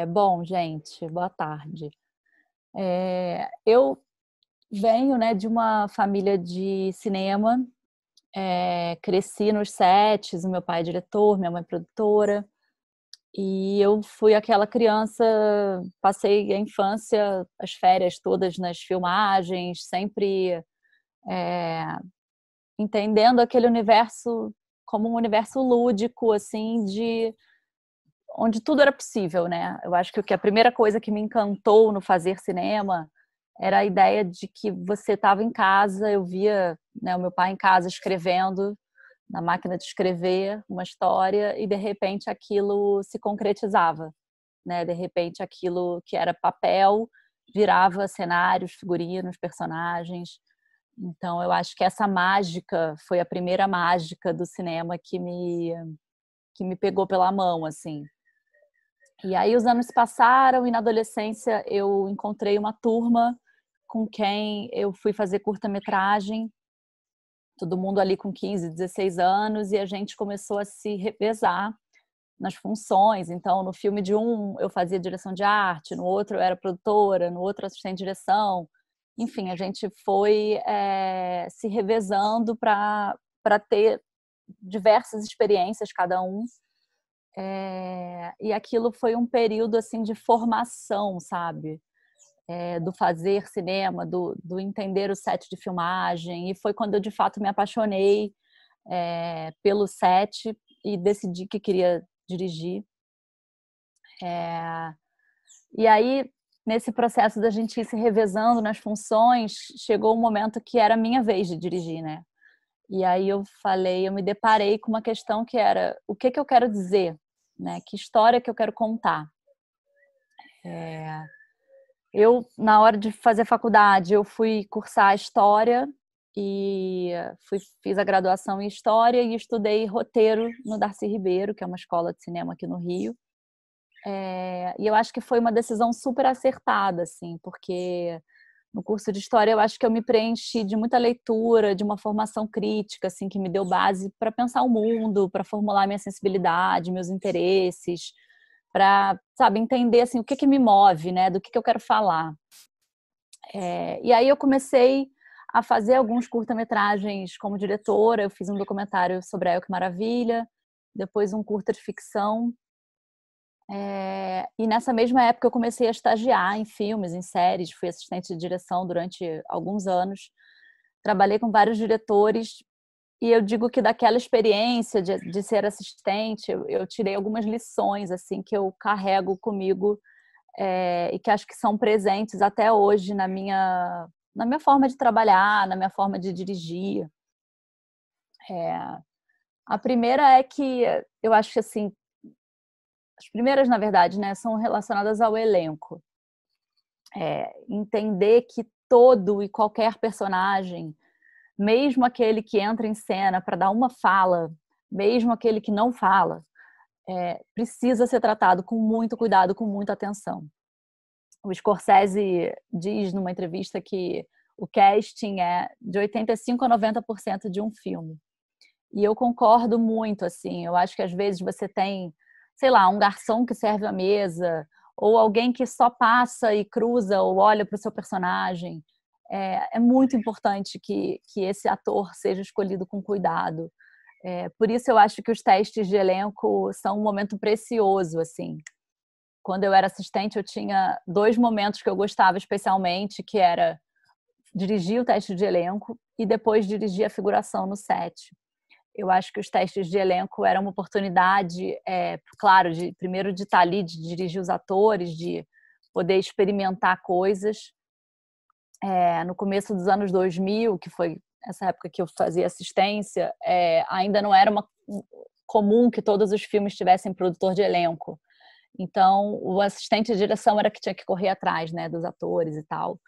Bom, gente, boa tarde. Eu venho, né, de uma família de cinema, cresci nos sets, o meu pai é diretor, minha mãe é produtora, e eu fui aquela criança, passei a infância, as férias todas nas filmagens, sempre eh, entendendo aquele universo como um universo lúdico, assim, de onde tudo era possível, né. Eu acho que a primeira coisa que me encantou no fazer cinema era a ideia de que você estava em casa, eu via, né, o meu pai em casa escrevendo na máquina de escrever uma história e de repente aquilo se concretizava, né, de repente aquilo que era papel virava cenários, figurinos, personagens. Então eu acho que essa mágica foi a primeira mágica do cinema que me pegou pela mão, assim. E aí os anos se passaram e na adolescência eu encontrei uma turma com quem eu fui fazer curta-metragem, todo mundo ali com 15, 16 anos, e a gente começou a se revezar nas funções. Então, no filme de um eu fazia direção de arte, no outro eu era produtora, no outro assistente de direção. Enfim, a gente foi se revezando para ter diversas experiências cada um. E aquilo foi um período assim de formação, sabe? Do fazer cinema, do entender o set de filmagem. E foi quando eu de fato me apaixonei pelo set e decidi que queria dirigir. E aí, nesse processo da gente ir se revezando nas funções, chegou um momento que era a minha vez de dirigir, né? E aí eu me deparei com uma questão que era o que eu quero dizer, né? Que história que eu quero contar. Eu, na hora de fazer faculdade, eu fui cursar História e fiz a graduação em História e estudei roteiro no Darcy Ribeiro, que é uma escola de cinema aqui no Rio. E eu acho que foi uma decisão super acertada, assim, porque no curso de História eu acho que eu me preenchi de muita leitura, de uma formação crítica, assim, que me deu base para pensar o mundo, para formular minha sensibilidade, meus interesses, para, sabe, entender assim, o que me move, né, do que eu quero falar. E aí eu comecei a fazer alguns curta-metragens como diretora, eu fiz um documentário sobre a El Que Maravilha, depois um curta de ficção. E nessa mesma época eu comecei a estagiar em filmes, em séries, fui assistente de direção durante alguns anos, trabalhei com vários diretores e eu digo que daquela experiência de ser assistente, eu tirei algumas lições assim que eu carrego comigo e que acho que são presentes até hoje na minha forma de trabalhar, na minha forma de dirigir. A primeira é que eu acho que assim, as primeiras, na verdade, né, são relacionadas ao elenco. Entender que todo e qualquer personagem, mesmo aquele que entra em cena para dar uma fala, mesmo aquele que não fala, precisa ser tratado com muito cuidado, com muita atenção. O Scorsese diz numa entrevista que o casting é de 85% a 90% de um filme. E eu concordo muito, assim, eu acho que às vezes você tem, sei lá, um garçom que serve a mesa, ou alguém que só passa e cruza ou olha para o seu personagem. É muito importante que esse ator seja escolhido com cuidado. Por isso eu acho que os testes de elenco são um momento precioso, assim. Quando eu era assistente, eu tinha 2 momentos que eu gostava especialmente, que era dirigir o teste de elenco e depois dirigir a figuração no set. Eu acho que os testes de elenco eram uma oportunidade, claro, primeiro de estar ali, de dirigir os atores, de poder experimentar coisas. No começo dos anos 2000, que foi essa época que eu fazia assistência, ainda não era comum que todos os filmes tivessem produtor de elenco. Então, o assistente de direção era que tinha que correr atrás, né, dos atores e tal.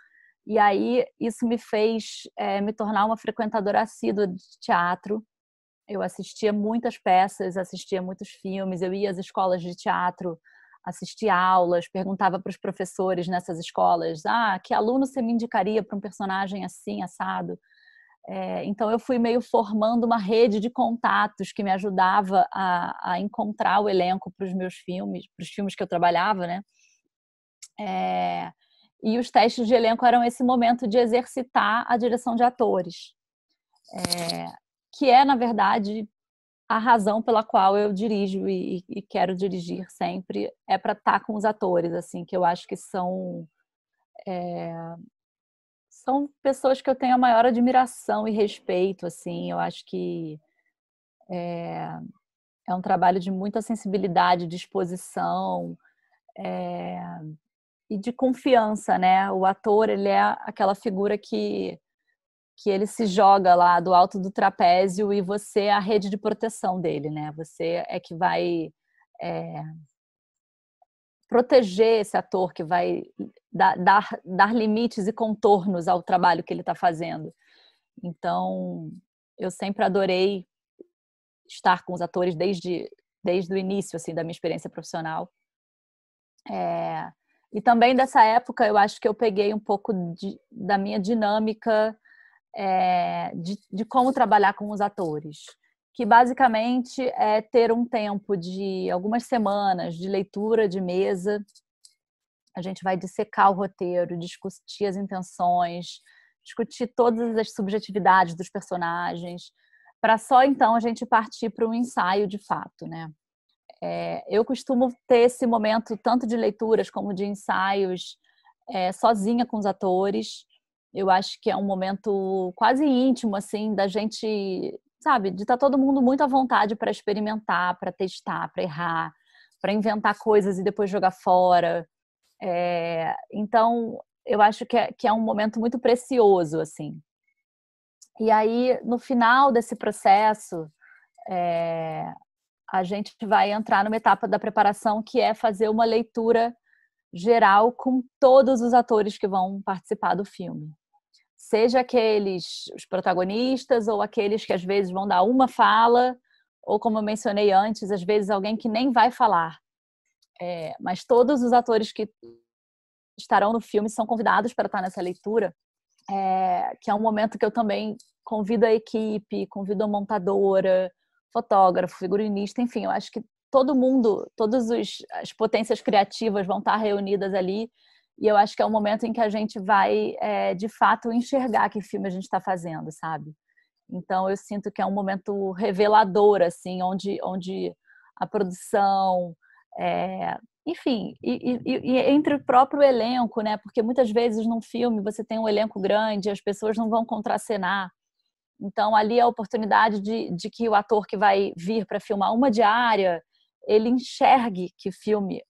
E aí, isso me fez me tornar uma frequentadora assídua de teatro. Eu assistia muitas peças, assistia muitos filmes, eu ia às escolas de teatro, assistia aulas, perguntava para os professores nessas escolas, que aluno você me indicaria para um personagem assim, assado? Então eu fui meio formando uma rede de contatos que me ajudava a encontrar o elenco para os meus filmes, para os filmes que eu trabalhava, né? É, e os testes de elenco eram esse momento de exercitar a direção de atores, que é, na verdade, a razão pela qual eu dirijo e quero dirigir sempre, é para estar com os atores, assim, que eu acho que são pessoas que eu tenho a maior admiração e respeito, assim. Eu acho que é um trabalho de muita sensibilidade, disposição, e de confiança, né? O ator, ele é aquela figura que ele se joga lá do alto do trapézio e você é a rede de proteção dele, né? Você é que vai proteger esse ator, que vai dar limites e contornos ao trabalho que ele está fazendo. Então, eu sempre adorei estar com os atores desde o início, assim, da minha experiência profissional. E também dessa época, eu acho que eu peguei um pouco da minha dinâmica de como trabalhar com os atores, que basicamente é ter um tempo de algumas semanas de leitura de mesa. A gente vai dissecar o roteiro, discutir as intenções, discutir todas as subjetividades dos personagens, para só então a gente partir para um ensaio de fato, né? Eu costumo ter esse momento tanto de leituras como de ensaios sozinha com os atores. Eu acho que é um momento quase íntimo, assim, da gente, sabe, de estar todo mundo muito à vontade para experimentar, para testar, para errar, para inventar coisas e depois jogar fora. Então, eu acho que é um momento muito precioso, assim. E aí, no final desse processo, a gente vai entrar numa etapa da preparação que é fazer uma leitura geral com todos os atores que vão participar do filme. Seja os protagonistas, ou aqueles que às vezes vão dar uma fala, ou como eu mencionei antes, às vezes alguém que nem vai falar. Mas todos os atores que estarão no filme são convidados para estar nessa leitura, que é um momento que eu também convido a equipe, convido a montadora, fotógrafo, figurinista, enfim, eu acho que todo mundo, todas as potências criativas vão estar reunidas ali, e eu acho que é um momento em que a gente vai, de fato, enxergar que filme a gente está fazendo, sabe? Então, eu sinto que é um momento revelador, assim, onde a produção, enfim, e entre o próprio elenco, né? Porque muitas vezes num filme você tem um elenco grande, as pessoas não vão contracenar. Então, ali é a oportunidade de que o ator que vai vir para filmar uma diária, ele enxergue que filme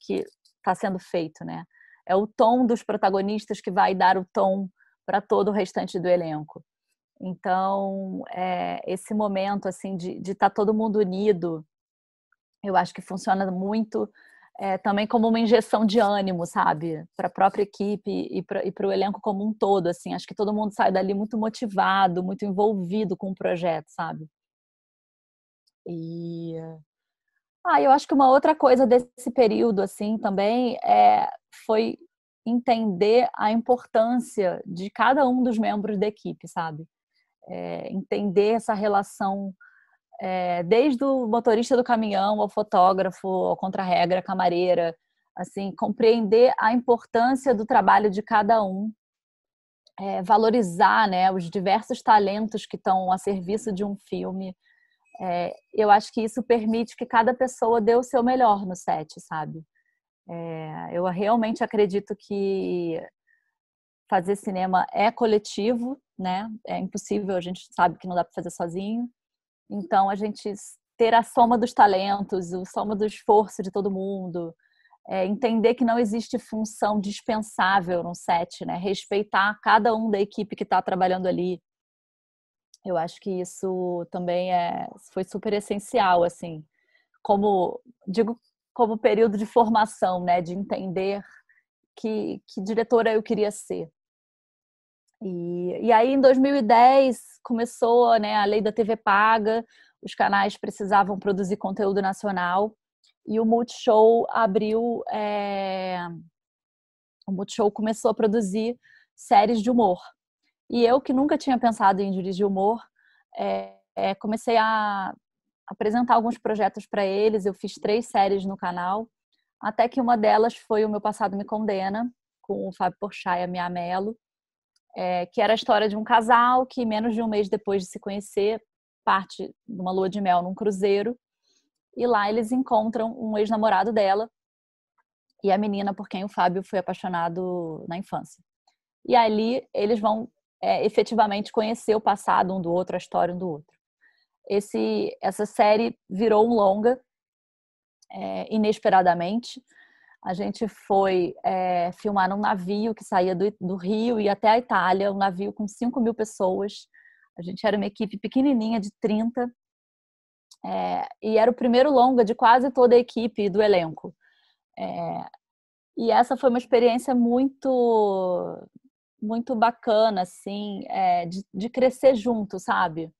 que está sendo feito, né? É o tom dos protagonistas que vai dar o tom para todo o restante do elenco. Então, esse momento assim de estar todo mundo unido, eu acho que funciona muito também como uma injeção de ânimo, sabe? Para a própria equipe e para o elenco como um todo, assim. Acho que todo mundo sai dali muito motivado, muito envolvido com o projeto, sabe? E eu acho que uma outra coisa desse período, assim, também foi entender a importância de cada um dos membros da equipe, sabe? Entender essa relação desde o motorista do caminhão ao fotógrafo, ao contra-regra, camareira, assim, compreender a importância do trabalho de cada um, valorizar, né, os diversos talentos que estão a serviço de um filme. Eu acho que isso permite que cada pessoa dê o seu melhor no set, sabe? Eu realmente acredito que fazer cinema é coletivo, né? É impossível, a gente sabe que não dá para fazer sozinho. Então, a gente ter a soma dos talentos, a soma do esforço de todo mundo, entender que não existe função dispensável no set, né? Respeitar cada um da equipe que está trabalhando ali. Eu acho que isso também foi super essencial, assim, como período de formação, né? De entender que diretora eu queria ser. E aí, em 2010, começou, né, a lei da TV paga, os canais precisavam produzir conteúdo nacional, e o Multishow o Multishow começou a produzir séries de humor. E eu, que nunca tinha pensado em dirigir humor, comecei a apresentar alguns projetos para eles. Eu fiz 3 séries no canal, até que uma delas foi O Meu Passado Me Condena, com o Fábio Porchat e a Mia Mello, que era a história de um casal que, menos de um mês depois de se conhecer, parte de uma lua de mel num cruzeiro, e lá eles encontram um ex-namorado dela e a menina por quem o Fábio foi apaixonado na infância. E ali eles vão efetivamente conhecer o passado um do outro, a história um do outro. Essa série virou um longa, inesperadamente. A gente foi filmar num navio que saía do Rio e até a Itália, um navio com 5.000 pessoas. A gente era uma equipe pequenininha de 30, e era o primeiro longa de quase toda a equipe do elenco. E essa foi uma experiência muito, muito bacana, assim, de crescer junto, sabe?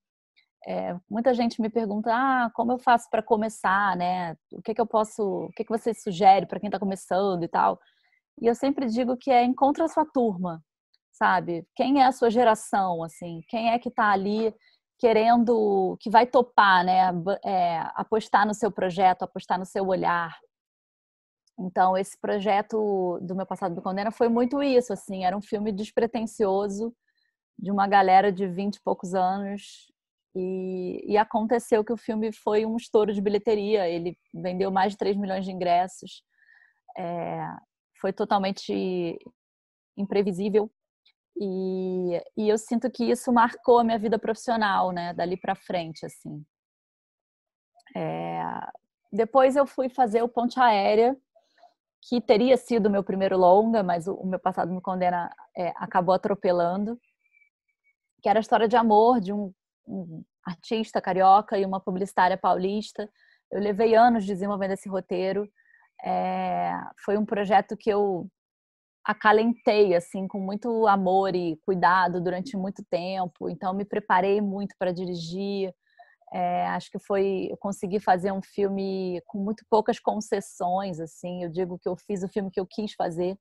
Muita gente me pergunta, como eu faço para começar, né? O que que você sugere para quem está começando e tal? E eu sempre digo que encontra a sua turma, sabe? Quem é a sua geração, assim? Quem é que está ali querendo, que vai topar, né? Apostar no seu projeto, apostar no seu olhar. Então, esse projeto do Meu Passado Me Condena foi muito isso, assim. Era um filme despretensioso de uma galera de 20 e poucos anos. E aconteceu que o filme foi um estouro de bilheteria. Ele vendeu mais de 3 milhões de ingressos. Foi totalmente imprevisível. E eu sinto que isso marcou a minha vida profissional, né? Dali para frente, assim. Depois eu fui fazer o Ponte Aérea, que teria sido o meu primeiro longa, mas o Meu Passado Me Condena acabou atropelando. Que era a história de amor de um artista carioca e uma publicitária paulista. Eu levei anos desenvolvendo esse roteiro. Foi um projeto que eu acalentei assim com muito amor e cuidado durante muito tempo. Então me preparei muito para dirigir. Acho que eu consegui fazer um filme com muito poucas concessões, assim. Eu digo que eu fiz o filme que eu quis fazer.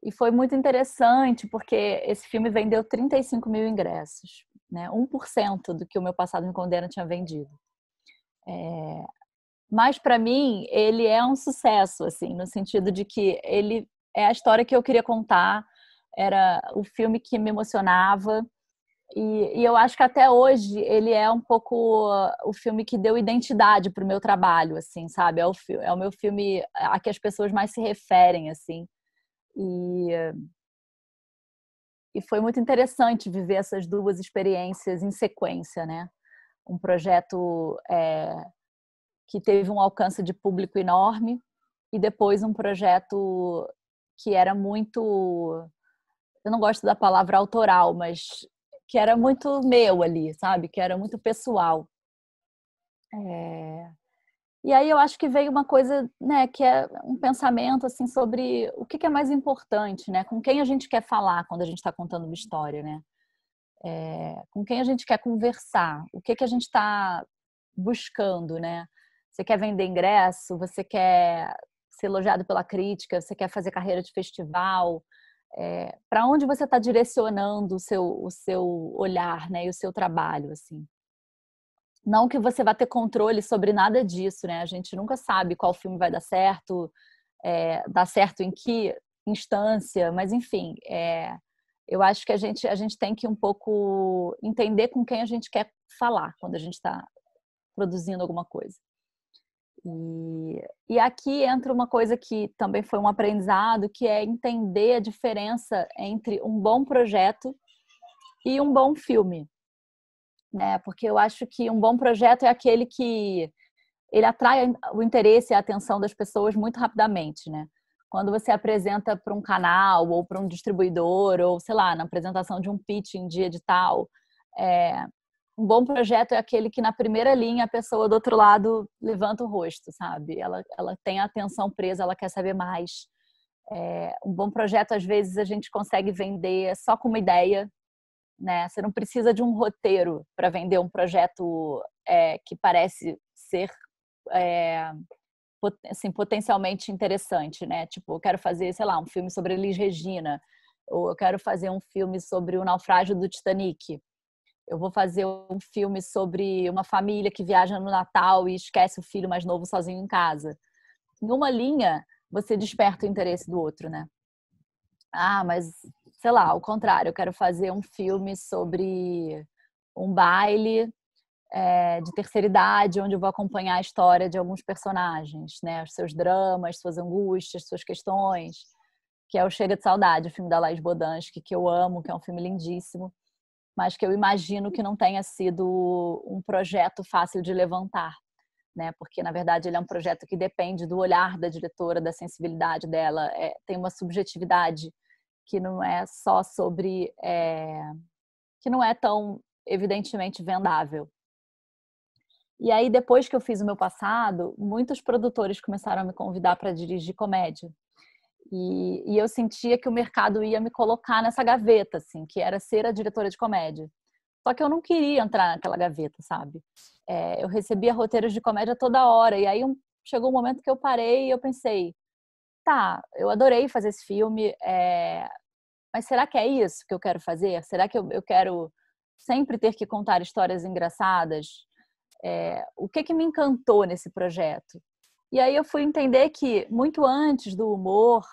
E foi muito interessante, porque esse filme vendeu 35 mil ingressos, né? 1% do que O Meu Passado Me Condena tinha vendido. Mas, para mim, ele é um sucesso, assim, no sentido de que ele é a história que eu queria contar, era o filme que me emocionava, e eu acho que até hoje ele é um pouco o filme que deu identidade para o meu trabalho, assim, sabe? É o meu filme a que as pessoas mais se referem, assim. E foi muito interessante viver essas duas experiências em sequência, né? Um projeto que teve um alcance de público enorme e depois um projeto que era muito, eu não gosto da palavra autoral, mas que era muito meu ali, sabe? Que era muito pessoal. E aí eu acho que veio uma coisa, né, que é um pensamento assim sobre o que é mais importante, né? Com quem a gente quer falar quando a gente está contando uma história, né? Com quem a gente quer conversar, o que a gente está buscando, né? Você quer vender ingresso, você quer ser elogiado pela crítica, você quer fazer carreira de festival, para onde você está direcionando o seu olhar, né? E o seu trabalho, assim. Não que você vá ter controle sobre nada disso, né? A gente nunca sabe qual filme vai dar certo em que instância, mas enfim, eu acho que a gente tem que um pouco entender com quem a gente quer falar quando a gente está produzindo alguma coisa. E aqui entra uma coisa que também foi um aprendizado, que é entender a diferença entre um bom projeto e um bom filme, né? Porque eu acho que um bom projeto é aquele que ele atrai o interesse e a atenção das pessoas muito rapidamente, né? Quando você apresenta para um canal ou para um distribuidor ou, sei lá, na apresentação de um pitching de edital, um bom projeto é aquele que na primeira linha a pessoa do outro lado levanta o rosto, sabe? Ela tem a atenção presa, ela quer saber mais. Um bom projeto, às vezes, a gente consegue vender só com uma ideia, né? Você não precisa de um roteiro para vender um projeto que parece ser assim, potencialmente interessante, né? Tipo, eu quero fazer, sei lá, um filme sobre Elis Regina, ou eu quero fazer um filme sobre o naufrágio do Titanic. eu vou fazer um filme sobre uma família que viaja no Natal e esquece o filho mais novo sozinho em casa. Em uma linha, você desperta o interesse do outro, né? Ah, mas, sei lá, ao contrário, eu quero fazer um filme sobre um baile de terceira idade, onde eu vou acompanhar a história de alguns personagens, né? Os seus dramas, suas angústias, suas questões, que é o Chega de Saudade, o filme da Laís Bodansky, que eu amo, que é um filme lindíssimo, mas que eu imagino que não tenha sido um projeto fácil de levantar, né? Porque, na verdade, ele é um projeto que depende do olhar da diretora, da sensibilidade dela, tem uma subjetividade que não é só sobre... que não é tão evidentemente vendável. E aí, depois que eu fiz o meu passado, muitos produtores começaram a me convidar para dirigir comédia. E eu sentia que o mercado ia me colocar nessa gaveta, assim, que era ser a diretora de comédia. Só que eu não queria entrar naquela gaveta, sabe? Eu recebia roteiros de comédia toda hora. E aí chegou um momento que eu parei e eu pensei, tá, eu adorei fazer esse filme, mas será que é isso que eu quero fazer? Será que eu quero sempre ter que contar histórias engraçadas? O que me encantou nesse projeto? E aí eu fui entender que, muito antes do humor,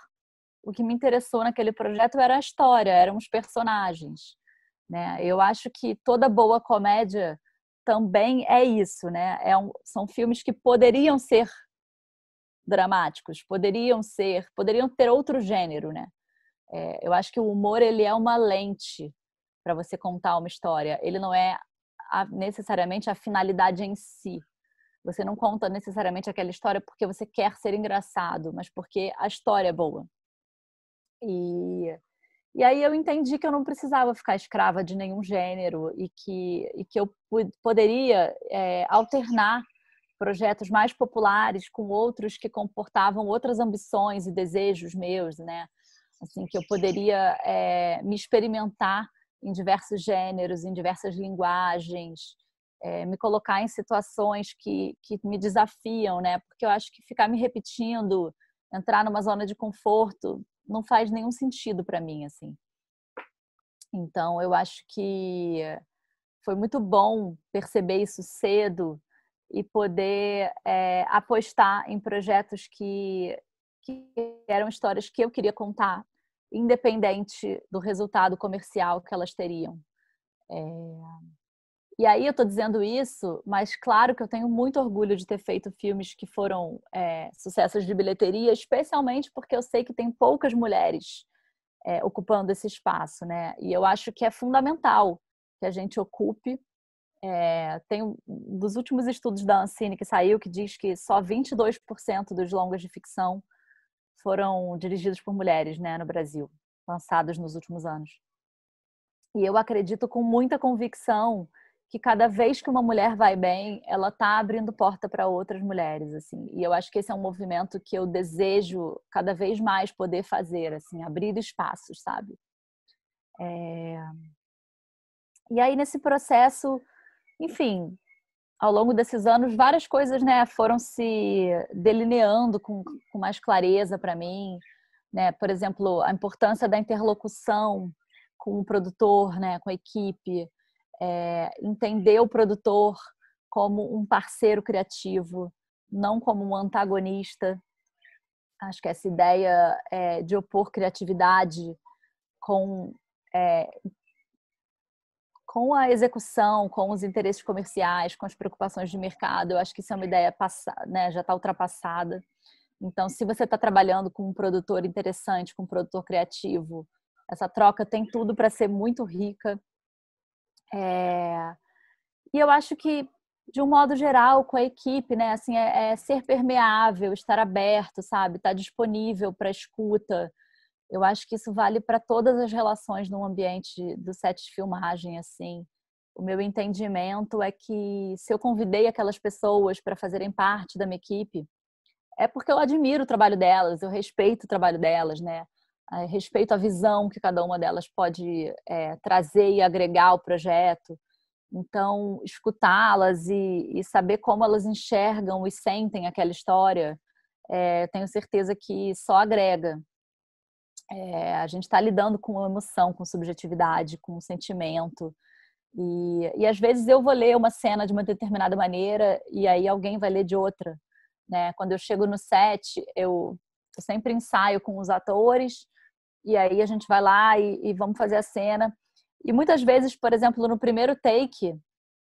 o que me interessou naquele projeto era a história, eram os personagens, né? Eu acho que toda boa comédia também é isso, né? São filmes que poderiam ser dramáticos, poderiam ter outro gênero, né? Eu acho que o humor, ele é uma lente para você contar uma história. Ele não é necessariamente a finalidade em si. Você não conta necessariamente aquela história porque você quer ser engraçado, mas porque a história é boa. E aí eu entendi que eu não precisava ficar escrava de nenhum gênero e que eu poderia alternar projetos mais populares com outros que comportavam outras ambições e desejos meus, né? Assim, que eu poderia me experimentar em diversos gêneros, em diversas linguagens, me colocar em situações que me desafiam, né? Porque eu acho que ficar me repetindo, entrar numa zona de conforto, não faz nenhum sentido para mim, assim. Então, eu acho que foi muito bom perceber isso cedo e poder apostar em projetos que eram histórias que eu queria contar, independente do resultado comercial que elas teriam. E aí eu estou dizendo isso, mas claro que eu tenho muito orgulho de ter feito filmes que foram sucessos de bilheteria, especialmente porque eu sei que tem poucas mulheres ocupando esse espaço, né? E eu acho que é fundamental que a gente ocupe. Tem um dos últimos estudos da Ancine que saiu que diz que só 22% dos longas de ficção foram dirigidos por mulheres, né, no Brasil, lançados nos últimos anos. E eu acredito com muita convicção que cada vez que uma mulher vai bem, ela está abrindo porta para outras mulheres, assim. E eu acho que esse é um movimento que eu desejo cada vez mais poder fazer, assim, abrir espaços, sabe? E aí nesse processo, enfim, ao longo desses anos, várias coisas, né, foram se delineando com mais clareza para mim, né? Por exemplo, a importância da interlocução com o produtor, né, com a equipe, entender o produtor como um parceiro criativo, não como um antagonista. Acho que essa ideia de opor criatividade com com a execução, com os interesses comerciais, com as preocupações de mercado, eu acho que isso é uma ideia passada, né, já está ultrapassada. Então, se você está trabalhando com um produtor interessante, com um produtor criativo, essa troca tem tudo para ser muito rica. E eu acho que, de um modo geral, com a equipe, né, assim, ser permeável, estar aberto, sabe, estar disponível para escuta. Eu acho que isso vale para todas as relações no ambiente do set de filmagem, assim. O meu entendimento é que se eu convidei aquelas pessoas para fazerem parte da minha equipe, é porque eu admiro o trabalho delas, eu respeito o trabalho delas, né? Respeito a visão que cada uma delas pode trazer e agregar ao projeto. Então, escutá-las e saber como elas enxergam e sentem aquela história, tenho certeza que só agrega. A gente está lidando com emoção, com subjetividade, com sentimento. E às vezes eu vou ler uma cena de uma determinada maneira e aí alguém vai ler de outra, né? Quando eu chego no set, eu sempre ensaio com os atores e aí a gente vai lá e vamos fazer a cena. E muitas vezes, por exemplo, no primeiro take,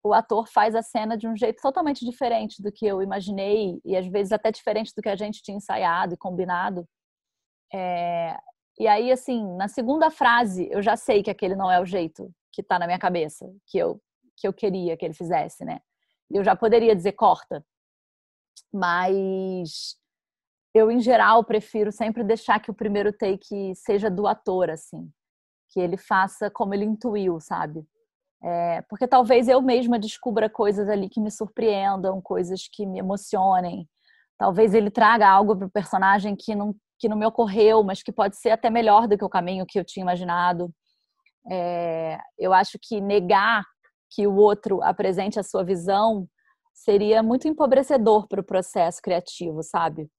o ator faz a cena de um jeito totalmente diferente do que eu imaginei e às vezes até diferente do que a gente tinha ensaiado e combinado. E aí, assim, na segunda frase, eu já sei que aquele não é o jeito que tá na minha cabeça, que eu queria que ele fizesse, né? Eu já poderia dizer corta, mas eu, em geral, prefiro sempre deixar que o primeiro take seja do ator, assim, que ele faça como ele intuiu, sabe? Porque talvez eu mesma descubra coisas ali que me surpreendam, coisas que me emocionem. Talvez ele traga algo para o personagem que não me ocorreu, mas que pode ser até melhor do que o caminho que eu tinha imaginado. Eu acho que negar que o outro apresente a sua visão seria muito empobrecedor para o processo criativo, sabe?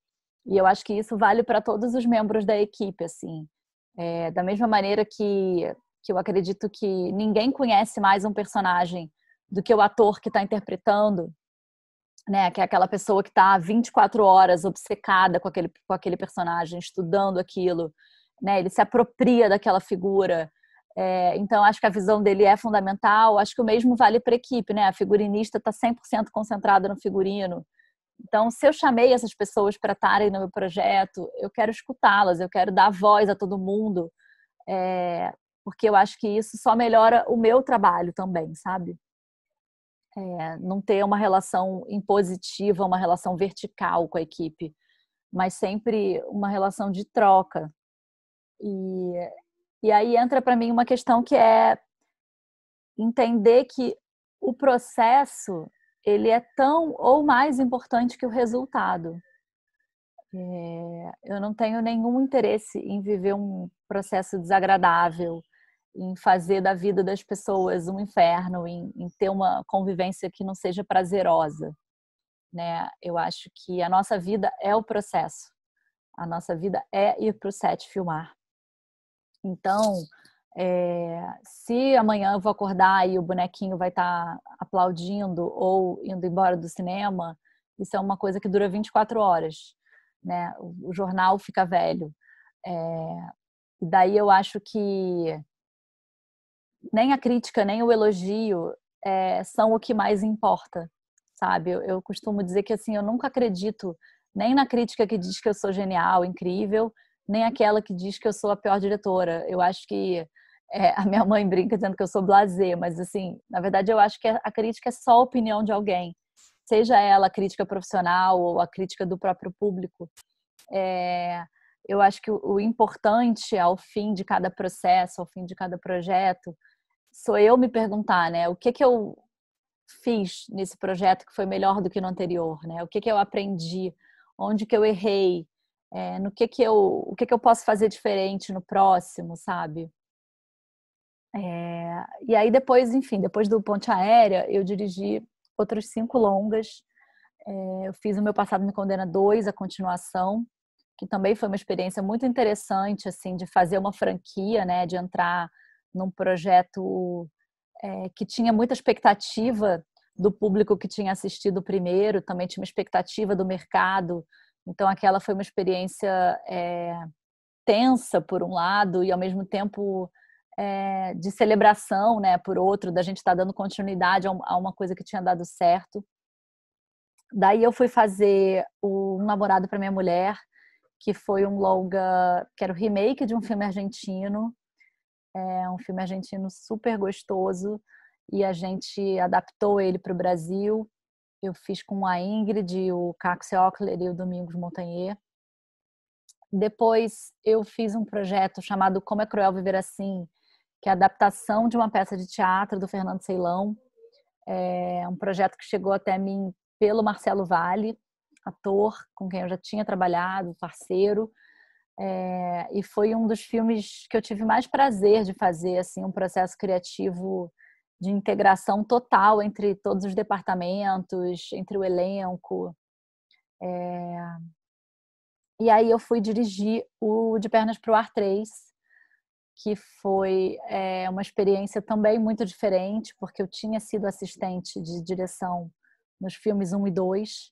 E eu acho que isso vale para todos os membros da equipe, assim. Da mesma maneira que eu acredito que ninguém conhece mais um personagem do que o ator que está interpretando, né? Que é aquela pessoa que está 24 horas obcecada com aquele personagem, estudando aquilo, né? Ele se apropria daquela figura. Então, acho que a visão dele é fundamental. Acho que o mesmo vale para a equipe, né? A figurinista está 100% concentrada no figurino. Então, se eu chamei essas pessoas para estarem no meu projeto, eu quero escutá-las, eu quero dar voz a todo mundo, porque eu acho que isso só melhora o meu trabalho também, sabe? Não ter uma relação impositiva, uma relação vertical com a equipe, mas sempre uma relação de troca. E, e aí entra para mim uma questão que é entender que o processo ele é tão ou mais importante que o resultado. Eu não tenho nenhum interesse em viver um processo desagradável, em fazer da vida das pessoas um inferno, em ter uma convivência que não seja prazerosa, né? Eu acho que a nossa vida é o processo, a nossa vida é ir para o set filmar. Então, se amanhã eu vou acordar e o bonequinho vai estar aplaudindo ou indo embora do cinema, isso é uma coisa que dura 24 horas, né? O jornal fica velho. E daí eu acho que nem a crítica, nem o elogio são o que mais importa, sabe? Eu costumo dizer que assim, eu nunca acredito nem na crítica que diz que eu sou genial, incrível, nem aquela que diz que eu sou a pior diretora. Eu acho que a minha mãe brinca dizendo que eu sou blasé, mas assim, na verdade eu acho que a crítica é só a opinião de alguém, seja ela a crítica profissional ou a crítica do próprio público. Eu acho que o importante ao fim de cada processo, ao fim de cada projeto, sou eu me perguntar, né? O que que eu fiz nesse projeto que foi melhor do que no anterior, né? O que que eu aprendi? Onde que eu errei? No o que que eu posso fazer diferente no próximo, sabe? E aí depois, enfim, depois do Ponte Aérea, eu dirigi outros 5 longas. Eu fiz O Meu Passado Me Condena 2, a continuação, que também foi uma experiência muito interessante, assim, de fazer uma franquia, né? De entrar num projeto que tinha muita expectativa do público que tinha assistido o primeiro, também tinha uma expectativa do mercado. Então, aquela foi uma experiência tensa, por um lado, e ao mesmo tempo de celebração, né, por outro, da gente estar dando continuidade a uma coisa que tinha dado certo. Daí eu fui fazer o Um Namorado para Minha Mulher, que foi um longa, que era o remake de um filme argentino, um filme argentino super gostoso, e a gente adaptou ele para o Brasil. Eu fiz com a Ingrid, o Caco Seocler e o Domingos Montanher. Depois eu fiz um projeto chamado Como é Cruel Viver Assim, que é a adaptação de uma peça de teatro do Fernando Ceilão. É um projeto que chegou até mim pelo Marcelo Valle, ator com quem eu já tinha trabalhado, parceiro. E foi um dos filmes que eu tive mais prazer de fazer, assim, um processo criativo de integração total entre todos os departamentos, entre o elenco. E aí eu fui dirigir o De Pernas pro Ar 3, que foi uma experiência também muito diferente, porque eu tinha sido assistente de direção nos filmes 1 e 2.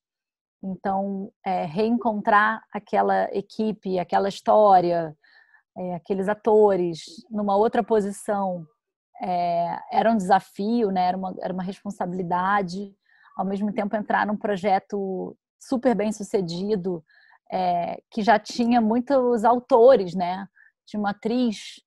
Então, reencontrar aquela equipe, aquela história, aqueles atores numa outra posição era um desafio, né? Era uma responsabilidade. Ao mesmo tempo, entrar num projeto super bem sucedido, que já tinha muitos autores, né? Tinha uma atriz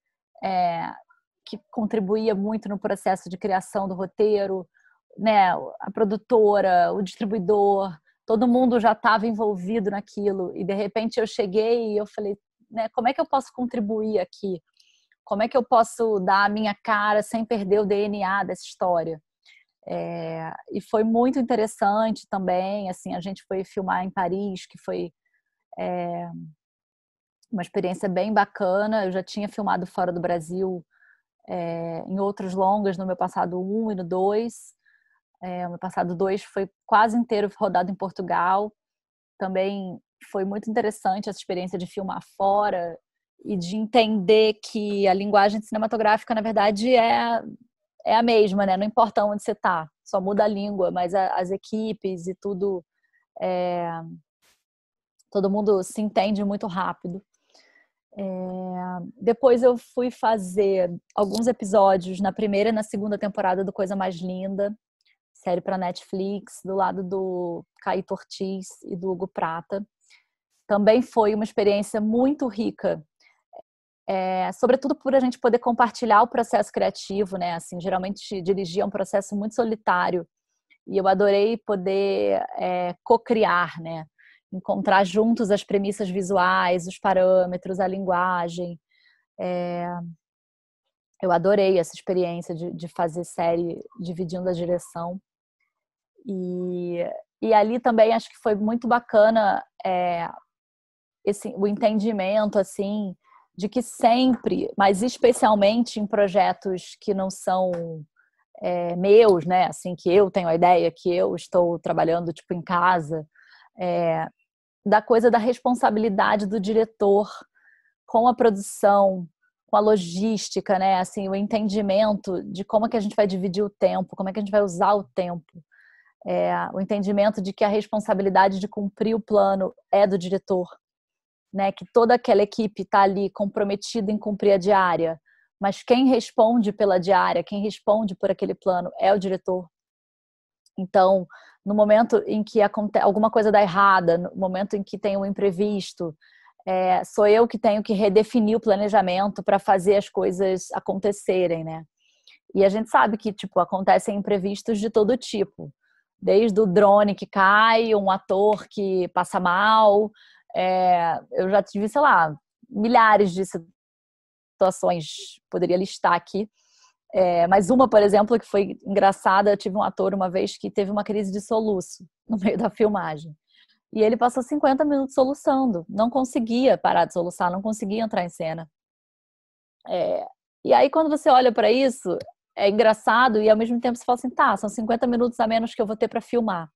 que contribuía muito no processo de criação do roteiro, né? A produtora, o distribuidor, todo mundo já estava envolvido naquilo. E de repente eu cheguei e eu falei, né? Como é que eu posso contribuir aqui? Como é que eu posso dar a minha cara sem perder o DNA dessa história? E foi muito interessante também. Assim, a gente foi filmar em Paris, que foi uma experiência bem bacana. Eu já tinha filmado fora do Brasil em outros longas no meu passado 1 e no 2. O meu passado 2 foi quase inteiro rodado em Portugal. Também foi muito interessante essa experiência de filmar fora e de entender que a linguagem cinematográfica, na verdade, é a mesma, né? Não importa onde você está, só muda a língua, mas as equipes e tudo, todo mundo se entende muito rápido. Depois eu fui fazer alguns episódios na primeira e na segunda temporada do Coisa Mais Linda, série para Netflix, do lado do Caíto Ortiz e do Hugo Prata. Também foi uma experiência muito rica, sobretudo por a gente poder compartilhar o processo criativo, né? Assim, geralmente dirigir é um processo muito solitário e eu adorei poder co-criar, né? Encontrar juntos as premissas visuais, os parâmetros, a linguagem. Eu adorei essa experiência de fazer série dividindo a direção. E ali também acho que foi muito bacana o entendimento assim, de que sempre, mas especialmente em projetos que não são meus, né? Assim, que eu tenho a ideia, que eu estou trabalhando tipo em casa, da coisa da responsabilidade do diretor com a produção, com a logística, né? Assim, o entendimento de como é que a gente vai dividir o tempo, como é que a gente vai usar o tempo. O entendimento de que a responsabilidade de cumprir o plano é do diretor, né? Que toda aquela equipe está ali comprometida em cumprir a diária, mas quem responde pela diária, quem responde por aquele plano é o diretor. Então, no momento em que alguma coisa dá errada, no momento em que tem um imprevisto, sou eu que tenho que redefinir o planejamento para fazer as coisas acontecerem, né? E a gente sabe que, tipo, acontecem imprevistos de todo tipo. Desde o drone que cai, um ator que passa mal. Eu já tive, sei lá, milhares de situações, poderia listar aqui. Mas uma, por exemplo, que foi engraçada, eu tive um ator uma vez que teve uma crise de soluço no meio da filmagem. E ele passou 50 minutos soluçando. Não conseguia parar de soluçar, não conseguia entrar em cena. E aí, quando você olha para isso, é engraçado e ao mesmo tempo você fala assim, tá, são 50 minutos a menos que eu vou ter para filmar.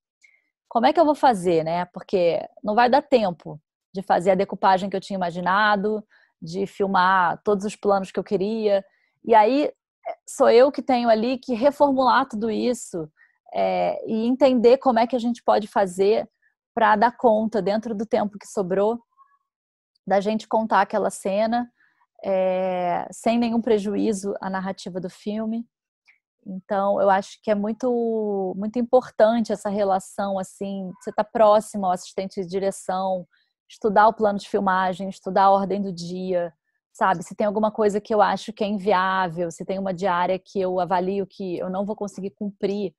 Como é que eu vou fazer, né? Porque não vai dar tempo de fazer a decupagem que eu tinha imaginado, de filmar todos os planos que eu queria. E aí sou eu que tenho ali que reformular tudo isso e entender como é que a gente pode fazer para dar conta, dentro do tempo que sobrou, da gente contar aquela cena sem nenhum prejuízo à narrativa do filme. Então, eu acho que é muito, muito importante essa relação, assim, você tá próximo ao assistente de direção, estudar o plano de filmagem, estudar a ordem do dia, sabe? Se tem alguma coisa que eu acho que é inviável, se tem uma diária que eu avalio que eu não vou conseguir cumprir,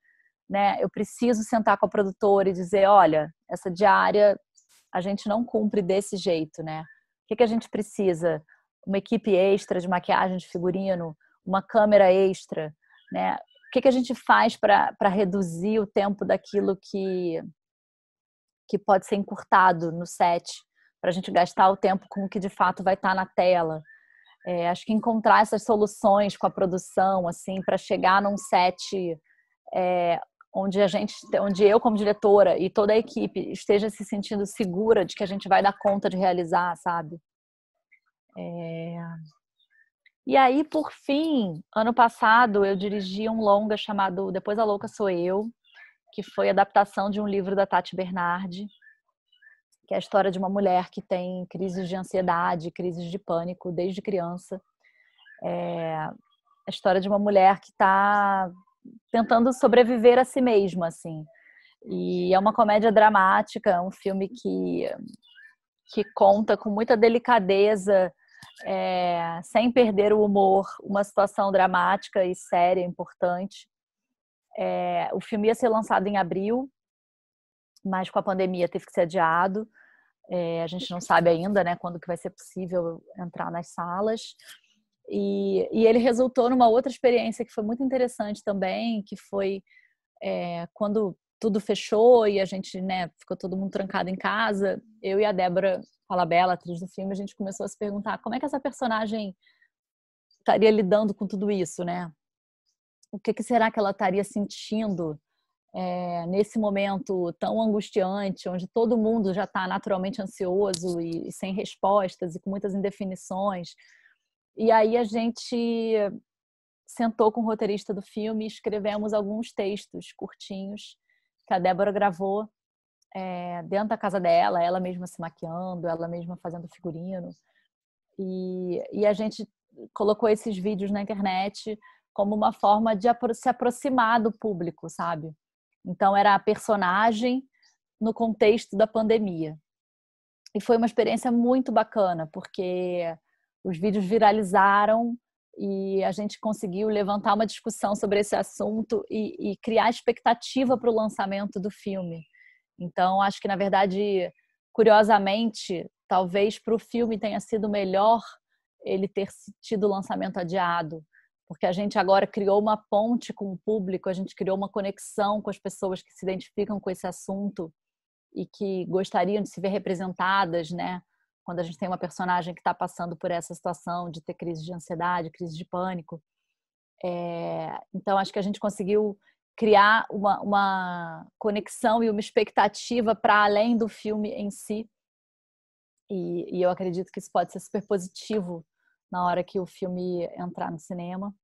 né? Eu preciso sentar com a produtora e dizer, olha, essa diária a gente não cumpre desse jeito, né? O que a gente precisa? Uma equipe extra de maquiagem, de figurino, uma câmera extra, né? O que a gente faz para reduzir o tempo daquilo que pode ser encurtado no set, para a gente gastar o tempo com o que de fato vai estar na tela? Acho que encontrar essas soluções com a produção, assim, para chegar num set onde eu como diretora e toda a equipe esteja se sentindo segura de que a gente vai dar conta de realizar, sabe? E aí, por fim, ano passado, eu dirigi um longa chamado Depois a Louca Sou Eu, que foi adaptação de um livro da Tati Bernardi, que é a história de uma mulher que tem crises de ansiedade, crises de pânico desde criança. É a história de uma mulher que está tentando sobreviver a si mesma, assim. E é uma comédia dramática, um filme que conta com muita delicadeza, sem perder o humor, uma situação dramática e séria, importante. O filme ia ser lançado em abril, mas com a pandemia teve que ser adiado. A gente não sabe ainda, né, quando que vai ser possível entrar nas salas. E ele resultou numa outra experiência que foi muito interessante também, que foi quando tudo fechou e a gente, né, ficou todo mundo trancado em casa, eu e a Débora Falabella, atriz do filme, a gente começou a se perguntar como é que essa personagem estaria lidando com tudo isso, né? O que será que ela estaria sentindo nesse momento tão angustiante, onde todo mundo já está naturalmente ansioso e sem respostas e com muitas indefinições. E aí a gente sentou com o roteirista do filme e escrevemos alguns textos curtinhos que a Débora gravou dentro da casa dela, ela mesma se maquiando, ela mesma fazendo figurino. E a gente colocou esses vídeos na internet como uma forma de se aproximar do público, sabe? Então era a personagem no contexto da pandemia. E foi uma experiência muito bacana, porque os vídeos viralizaram e a gente conseguiu levantar uma discussão sobre esse assunto e criar expectativa para o lançamento do filme. Então, acho que, na verdade, curiosamente, talvez para o filme tenha sido melhor ele ter tido o lançamento adiado, porque a gente agora criou uma ponte com o público, a gente criou uma conexão com as pessoas que se identificam com esse assunto e que gostariam de se ver representadas, né? Quando a gente tem uma personagem que está passando por essa situação de ter crise de ansiedade, crise de pânico. Então, acho que a gente conseguiu criar uma conexão e uma expectativa para além do filme em si. E eu acredito que isso pode ser super positivo na hora que o filme entrar no cinema.